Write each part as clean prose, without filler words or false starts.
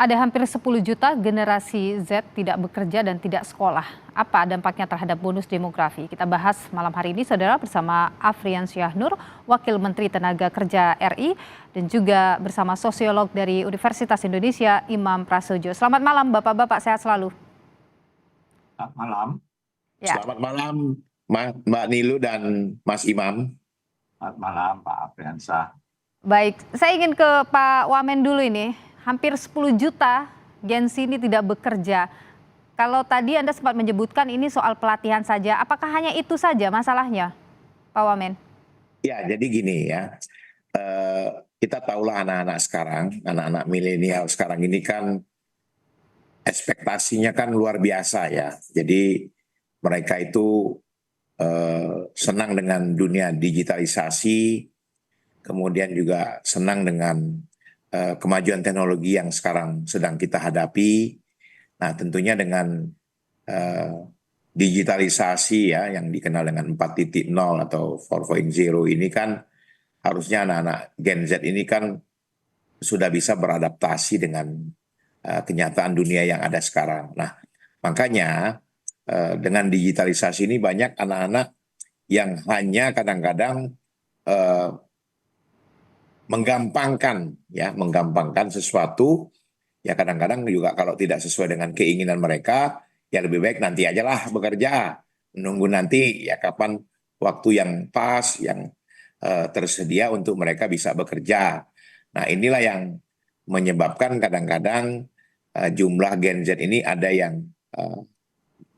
Ada hampir 10 juta generasi Z tidak bekerja dan tidak sekolah. Apa dampaknya terhadap bonus demografi? Kita bahas malam hari ini, saudara, bersama Afrian Syahnur, Wakil Menteri Tenaga Kerja RI, dan juga bersama sosiolog dari Universitas Indonesia, Imam Prasojo. Selamat malam, Bapak-Bapak, sehat selalu. Selamat malam. Ya. Selamat malam, Mbak Nilu dan Mas Imam. Selamat malam, Pak Afriansyah. Baik, saya ingin ke Pak Wamen dulu ini. Hampir 10 juta Gen Z ini tidak bekerja. Kalau tadi Anda sempat menyebutkan ini soal pelatihan saja, apakah hanya itu saja masalahnya, Pak Wamen? Ya, jadi gini ya, kita tahulah anak-anak sekarang, anak-anak milenial sekarang ini kan ekspektasinya kan luar biasa ya. Jadi mereka itu senang dengan dunia digitalisasi, kemudian juga senang dengan kemajuan teknologi yang sekarang sedang kita hadapi. Nah, tentunya dengan digitalisasi ya yang dikenal dengan 4.0 atau 4.0 ini kan harusnya anak-anak Gen Z ini kan sudah bisa beradaptasi dengan kenyataan dunia yang ada sekarang. Nah, makanya dengan digitalisasi ini banyak anak-anak yang hanya kadang-kadang menggampangkan sesuatu, ya kadang-kadang juga kalau tidak sesuai dengan keinginan mereka, ya lebih baik nanti aja lah bekerja, menunggu nanti ya kapan waktu yang pas, yang tersedia untuk mereka bisa bekerja. Nah, inilah yang menyebabkan kadang-kadang jumlah Gen Z ini ada yang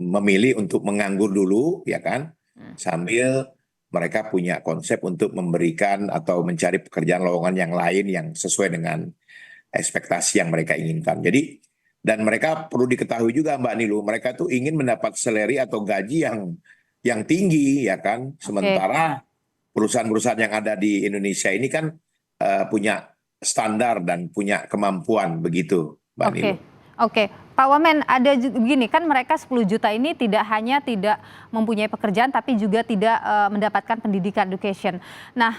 memilih untuk menganggur dulu, ya kan, sambil mereka punya konsep untuk memberikan atau mencari pekerjaan lowongan yang lain yang sesuai dengan ekspektasi yang mereka inginkan. Jadi, dan mereka perlu diketahui juga Mbak Nilu, mereka tuh ingin mendapat salary atau gaji yang tinggi, ya kan. Sementara perusahaan-perusahaan yang ada di Indonesia ini kan punya standar dan punya kemampuan begitu, Mbak Nilu. Oke, Pak Wamen, ada begini kan, mereka 10 juta ini tidak hanya tidak mempunyai pekerjaan tapi juga tidak mendapatkan pendidikan education. Nah,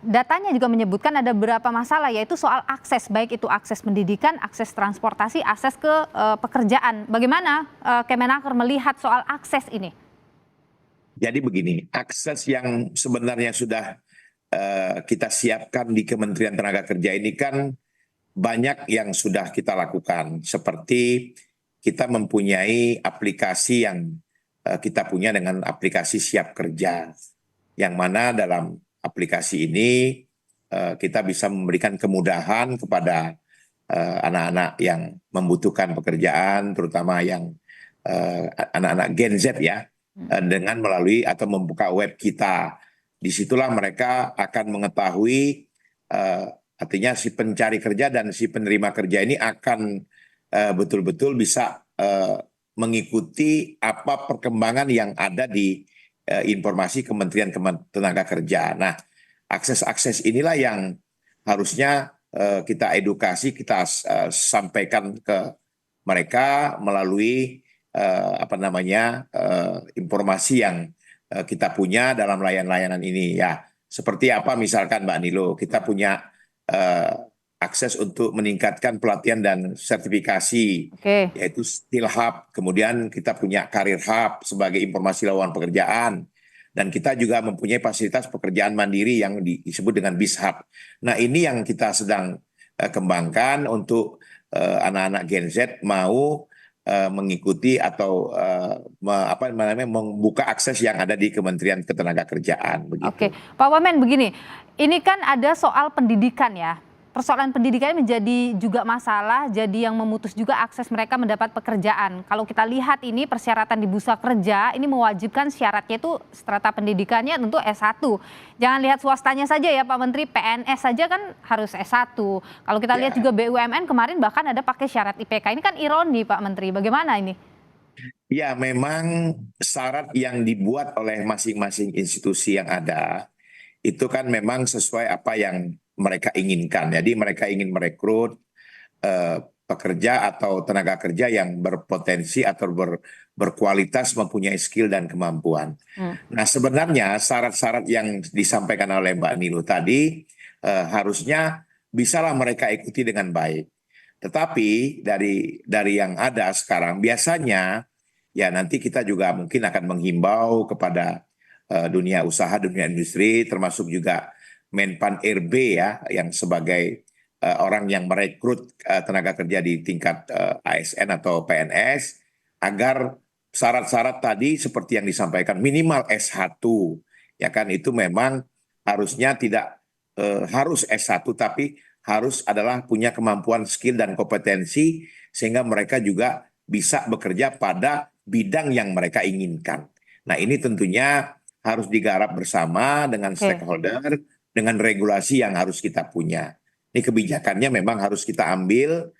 datanya juga menyebutkan ada beberapa masalah, yaitu soal akses, baik itu akses pendidikan, akses transportasi, akses ke pekerjaan. Bagaimana Kemenaker melihat soal akses ini? Jadi begini, akses yang sebenarnya sudah kita siapkan di Kementerian Tenaga Kerja ini kan banyak yang sudah kita lakukan, seperti kita mempunyai aplikasi yang kita punya dengan aplikasi Siap Kerja, yang mana dalam aplikasi ini kita bisa memberikan kemudahan kepada anak-anak yang membutuhkan pekerjaan, terutama yang anak-anak Gen Z ya, dengan melalui atau membuka web kita. Disitulah mereka akan mengetahui, artinya si pencari kerja dan si penerima kerja ini akan betul-betul bisa mengikuti apa perkembangan yang ada di informasi Kementerian Tenaga Kerja. Nah, akses-akses inilah yang harusnya kita edukasi, kita sampaikan ke mereka melalui informasi yang kita punya dalam layanan ini ya. Seperti apa misalkan Mbak Nilo, kita punya akses untuk meningkatkan pelatihan dan sertifikasi, yaitu Skill Hub. Kemudian kita punya Career Hub sebagai informasi lowongan pekerjaan. Dan kita juga mempunyai fasilitas pekerjaan mandiri yang disebut dengan BIS Hub. Nah, ini yang kita sedang kembangkan untuk anak-anak Gen Z mau mengikuti atau membuka akses yang ada di Kementerian Ketenagakerjaan. Begitu. Oke, Pak Wamen, begini, ini kan ada soal pendidikan ya. Persoalan pendidikan menjadi juga masalah, jadi yang memutus juga akses mereka mendapat pekerjaan. Kalau kita lihat ini persyaratan di Bursa Kerja, ini mewajibkan syaratnya itu strata pendidikannya tentu S1. Jangan lihat swastanya saja ya Pak Menteri, PNS saja kan harus S1. Kalau kita lihat juga BUMN kemarin bahkan ada pakai syarat IPK. Ini kan ironi Pak Menteri, bagaimana ini? Ya, memang syarat yang dibuat oleh masing-masing institusi yang ada, itu kan memang sesuai apa yang mereka inginkan. Jadi mereka ingin merekrut pekerja atau tenaga kerja yang berpotensi atau berkualitas, mempunyai skill dan kemampuan. Nah, sebenarnya syarat-syarat yang disampaikan oleh Mbak Nilu tadi harusnya bisalah mereka ikuti dengan baik. Tetapi dari yang ada sekarang biasanya ya nanti kita juga mungkin akan menghimbau kepada dunia usaha, dunia industri, termasuk juga Menpan RB ya, yang sebagai orang yang merekrut tenaga kerja di tingkat ASN atau PNS, agar syarat-syarat tadi seperti yang disampaikan minimal S1, ya kan, itu memang harusnya tidak harus S1 tapi harus adalah punya kemampuan skill dan kompetensi sehingga mereka juga bisa bekerja pada bidang yang mereka inginkan. Nah, ini tentunya harus digarap bersama dengan Oke. stakeholder, dengan regulasi yang harus kita punya. Ini kebijakannya memang harus kita ambil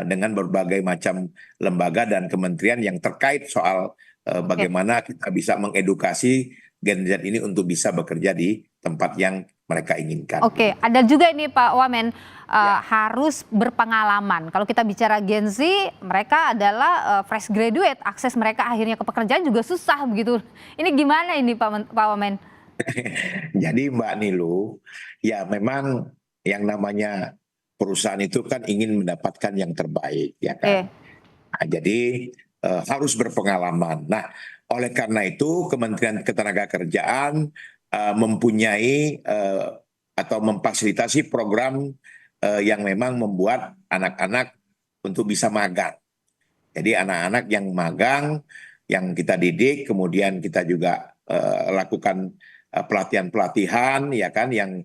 dengan berbagai macam lembaga dan kementerian yang terkait soal Oke. bagaimana kita bisa mengedukasi Gen Z ini untuk bisa bekerja di tempat yang mereka inginkan. Oke, ada juga ini Pak Wamen, Ya. harus berpengalaman. Kalau kita bicara Gen Z, mereka adalah fresh graduate, akses mereka akhirnya ke pekerjaan juga susah begitu. Ini gimana ini Pak Wamen? Jadi Mbak Nilu, ya memang yang namanya perusahaan itu kan ingin mendapatkan yang terbaik, ya kan. Oke. Nah, jadi harus berpengalaman. Nah, oleh karena itu Kementerian Ketenagakerjaan mempunyai atau memfasilitasi program yang memang membuat anak-anak untuk bisa magang. Jadi anak-anak yang magang, yang kita didik, kemudian kita juga lakukan pelatihan-pelatihan, ya kan, yang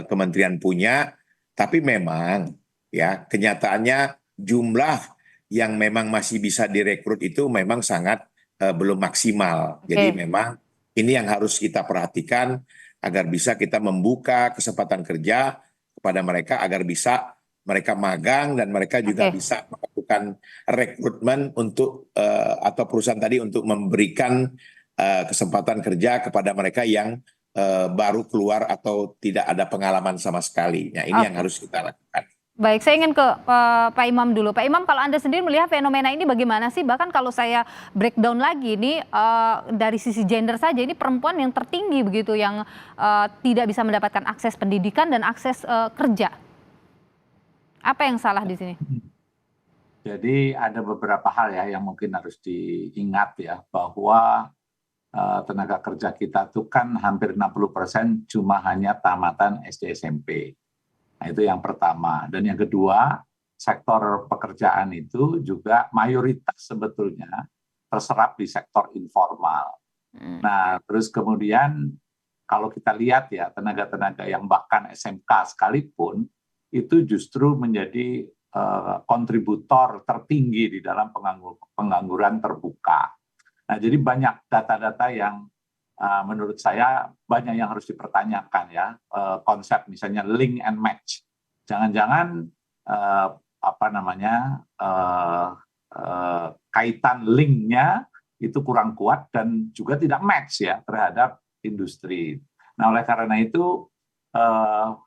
kementerian punya. Tapi memang, ya kenyataannya jumlah yang memang masih bisa direkrut itu memang sangat belum maksimal. Jadi Oke. memang ini yang harus kita perhatikan agar bisa kita membuka kesempatan kerja kepada mereka agar bisa mereka magang dan mereka juga Oke. bisa melakukan rekrutmen untuk atau perusahaan tadi untuk memberikan kesempatan kerja kepada mereka yang baru keluar atau tidak ada pengalaman sama sekali. Nah, ini yang Oke. harus kita lakukan. Baik, saya ingin ke Pak Imam dulu. Pak Imam, kalau Anda sendiri melihat fenomena ini bagaimana sih? Bahkan kalau saya breakdown lagi ini dari sisi gender saja, ini perempuan yang tertinggi begitu yang tidak bisa mendapatkan akses pendidikan dan akses kerja. Apa yang salah di sini? Jadi ada beberapa hal ya yang mungkin harus diingat ya, bahwa tenaga kerja kita tuh kan hampir 60% cuma hanya tamatan SD SMP. Nah, itu yang pertama. Dan yang kedua, sektor pekerjaan itu juga mayoritas sebetulnya terserap di sektor informal. Nah, terus kemudian kalau kita lihat ya, tenaga-tenaga yang bahkan SMK sekalipun, itu justru menjadi kontributor tertinggi di dalam pengangguran terbuka. Nah, jadi banyak data-data yang menurut saya banyak yang harus dipertanyakan ya, konsep misalnya link and match. Jangan-jangan kaitan linknya itu kurang kuat dan juga tidak match ya terhadap industri. Nah, oleh karena itu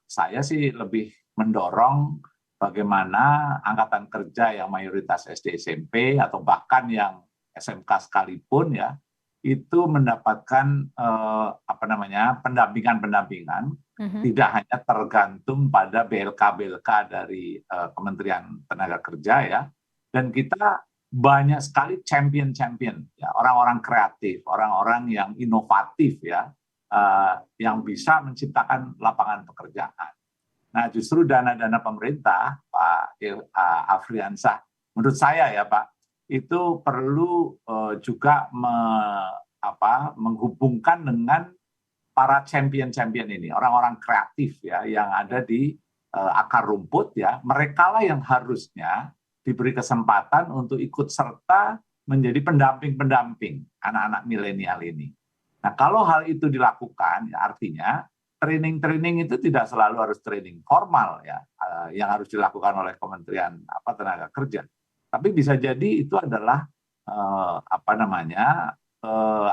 saya sih lebih mendorong bagaimana angkatan kerja yang mayoritas SD SMP atau bahkan yang SMK sekalipun ya itu mendapatkan pendampingan tidak hanya tergantung pada BLK dari Kementerian Tenaga Kerja ya, dan kita banyak sekali champion ya, orang-orang kreatif, orang-orang yang inovatif ya, yang bisa menciptakan lapangan pekerjaan. Nah, justru dana-dana pemerintah, Pak Afriansah, menurut saya ya Pak, itu perlu juga menghubungkan dengan para champion-champion ini, orang-orang kreatif ya yang ada di akar rumput ya, mereka lah yang harusnya diberi kesempatan untuk ikut serta menjadi pendamping-pendamping anak-anak milenial ini. Nah, kalau hal itu dilakukan, ya artinya training-training itu tidak selalu harus training formal ya, yang harus dilakukan oleh Kementerian Tenaga Kerja. Tapi bisa jadi itu adalah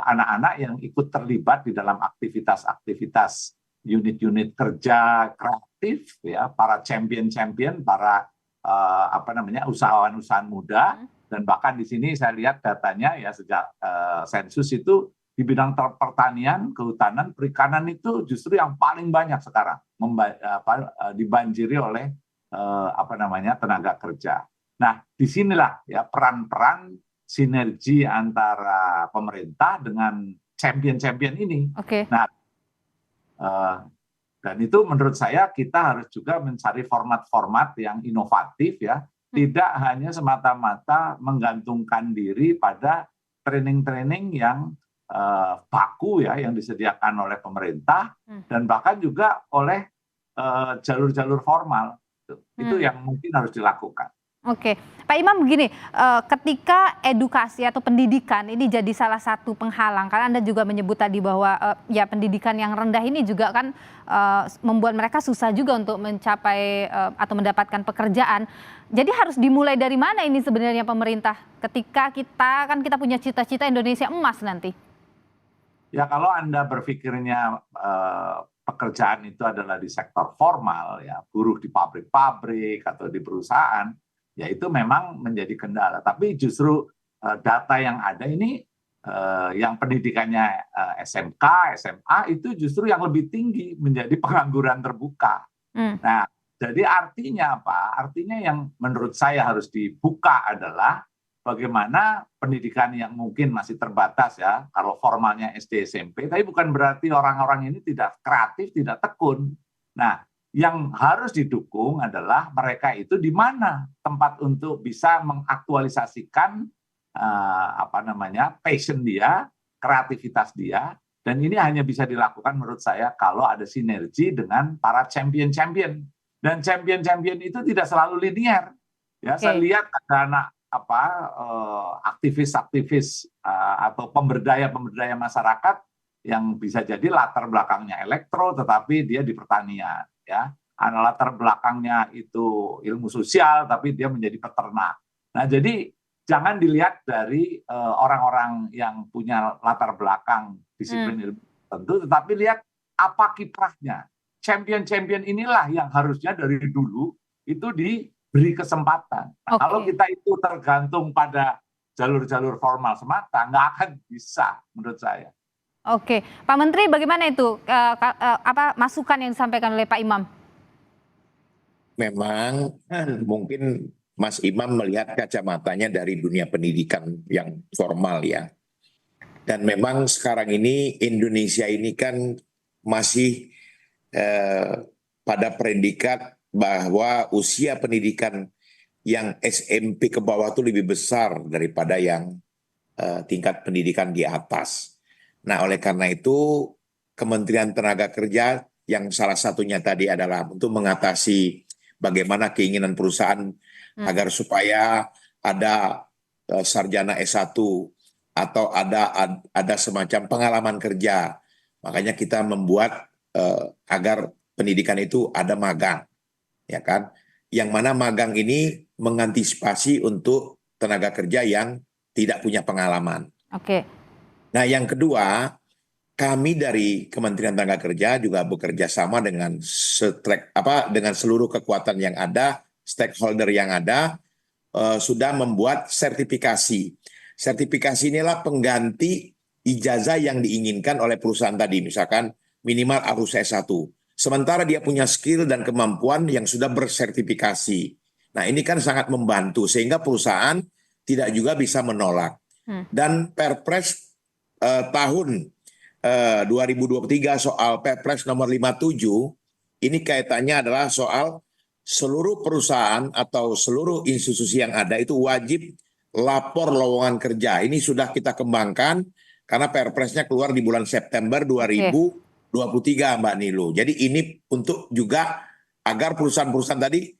anak-anak yang ikut terlibat di dalam aktivitas-aktivitas unit-unit kerja kreatif ya, para champion-champion, para usahawan-usahawan muda, dan bahkan di sini saya lihat datanya ya sejak sensus itu di bidang pertanian, kehutanan, perikanan itu justru yang paling banyak sekarang dibanjiri oleh tenaga kerja. Nah, disinilah ya peran-peran sinergi antara pemerintah dengan champion-champion ini. Oke. Nah, dan itu menurut saya kita harus juga mencari format-format yang inovatif ya, tidak hanya semata-mata menggantungkan diri pada training-training yang baku ya, yang disediakan oleh pemerintah dan bahkan juga oleh jalur-jalur formal. Itu yang mungkin harus dilakukan. Oke, Pak Imam begini, ketika edukasi atau pendidikan ini jadi salah satu penghalang, karena Anda juga menyebut tadi bahwa ya pendidikan yang rendah ini juga kan membuat mereka susah juga untuk mencapai atau mendapatkan pekerjaan. Jadi harus dimulai dari mana ini sebenarnya pemerintah ketika kita punya cita-cita Indonesia emas nanti? Ya kalau Anda berpikirnya pekerjaan itu adalah di sektor formal, ya buruh di pabrik-pabrik atau di perusahaan, ya itu memang menjadi kendala. Tapi justru data yang ada ini, yang pendidikannya SMK, SMA itu justru yang lebih tinggi menjadi pengangguran terbuka. Nah, jadi artinya apa? Artinya yang menurut saya harus dibuka adalah bagaimana pendidikan yang mungkin masih terbatas ya, kalau formalnya SD SMP, tapi bukan berarti orang-orang ini tidak kreatif, tidak tekun. Nah, yang harus didukung adalah mereka itu di mana tempat untuk bisa mengaktualisasikan passion dia, kreativitas dia, dan ini hanya bisa dilakukan menurut saya kalau ada sinergi dengan para champion-champion. Dan champion-champion itu tidak selalu linear. Ya, saya lihat ada anak aktivis-aktivis atau pemberdaya masyarakat yang bisa jadi latar belakangnya elektro tetapi dia di pertanian ya, latar belakangnya itu ilmu sosial tapi dia menjadi peternak. Nah, jadi jangan dilihat dari orang-orang yang punya latar belakang disiplin ilmu tertentu, tetapi lihat apa kiprahnya. Champion-champion inilah yang harusnya dari dulu itu diberi kesempatan. Nah, kalau kita itu tergantung pada jalur-jalur formal semata, nggak akan bisa menurut saya. Oke, Pak Menteri bagaimana itu masukan yang disampaikan oleh Pak Imam? Memang mungkin Mas Imam melihat kacamatanya dari dunia pendidikan yang formal ya. Dan memang sekarang ini Indonesia ini kan masih pada predikat bahwa usia pendidikan yang SMP ke bawah itu lebih besar daripada yang tingkat pendidikan di atas. Nah, oleh karena itu Kementerian Tenaga Kerja yang salah satunya tadi adalah untuk mengatasi bagaimana keinginan perusahaan agar supaya ada sarjana S1 atau ada semacam pengalaman kerja. Makanya kita membuat agar pendidikan itu ada magang, ya kan? Yang mana magang ini mengantisipasi untuk tenaga kerja yang tidak punya pengalaman. Oke. Nah, yang kedua, kami dari Kementerian Tenaga Kerja juga bekerja sama dengan dengan seluruh kekuatan yang ada, stakeholder yang ada, sudah membuat sertifikasi. Sertifikasi inilah pengganti ijazah yang diinginkan oleh perusahaan tadi, misalkan minimal harus S1. Sementara dia punya skill dan kemampuan yang sudah bersertifikasi. Nah, ini kan sangat membantu sehingga perusahaan tidak juga bisa menolak. Dan Perpres tahun 2023 soal Perpres nomor 57 ini kaitannya adalah soal seluruh perusahaan atau seluruh institusi yang ada itu wajib lapor lowongan kerja. Ini sudah kita kembangkan karena Perpresnya keluar di bulan September 2023 Mbak Nilu. Jadi ini untuk juga agar perusahaan-perusahaan tadi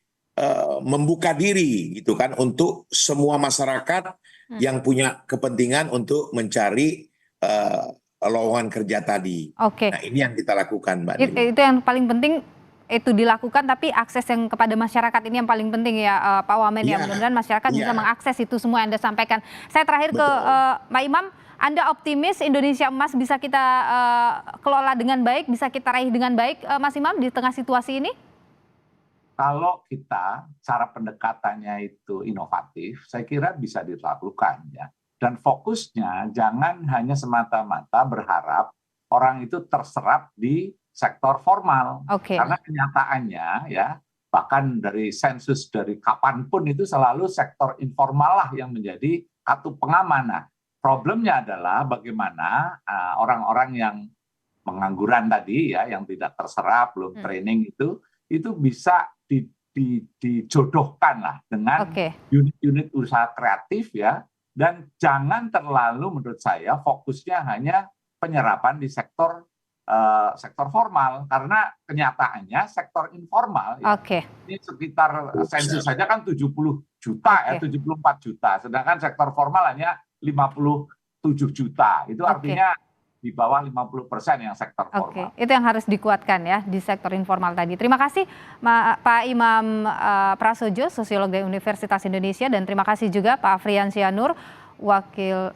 membuka diri gitu kan untuk semua masyarakat yang punya kepentingan untuk mencari lowongan kerja tadi. Nah, ini yang kita lakukan, Mbak Nilu. Itu yang paling penting itu dilakukan, tapi akses yang kepada masyarakat ini yang paling penting ya Pak Wamen ya. Mudah-mudahan masyarakat bisa mengakses itu semua yang Anda sampaikan. Saya terakhir ke Pak Imam, Anda optimis Indonesia emas bisa kita kelola dengan baik, bisa kita raih dengan baik Mas Imam di tengah situasi ini? Kalau kita cara pendekatannya itu inovatif, saya kira bisa dilakukan ya. Dan fokusnya jangan hanya semata-mata berharap orang itu terserap di sektor formal. Karena kenyataannya ya bahkan dari sensus dari kapanpun itu selalu sektor informal lah yang menjadi kartu pengaman. Nah, problemnya adalah bagaimana orang-orang yang pengangguran tadi ya, yang tidak terserap, belum training itu bisa dijodohkan lah dengan unit-unit usaha kreatif ya, dan jangan terlalu menurut saya fokusnya hanya penyerapan di sektor formal, karena kenyataannya sektor informal ya, ini sekitar sensus saja kan 70 juta ya, 74 juta, sedangkan sektor formal hanya 57 juta, itu artinya di bawah 50% yang sektor formal. Itu yang harus dikuatkan ya di sektor informal tadi. Terima kasih Pak Imam Prasojo, sosiolog dari Universitas Indonesia, dan terima kasih juga Pak Afriansyah Nur, Wakil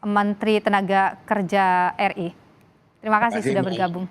Menteri Tenaga Kerja RI. Terima kasih sudah bergabung.